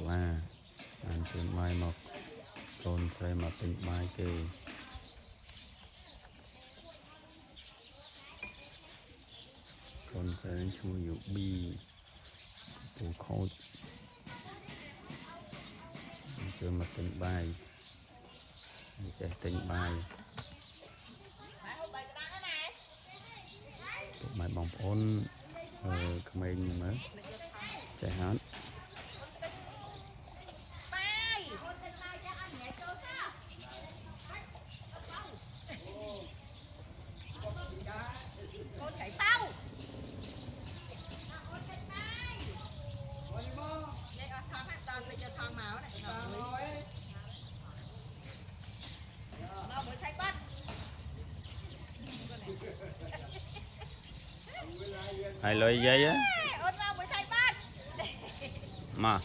là ăn trên mai một con thấy mà bên mai kì con thấy chú dụ bi bù khôi chơi mà bên bài chạy tên bài tụi mày bóng ôn mình mới chạy hết hay lời dây á mà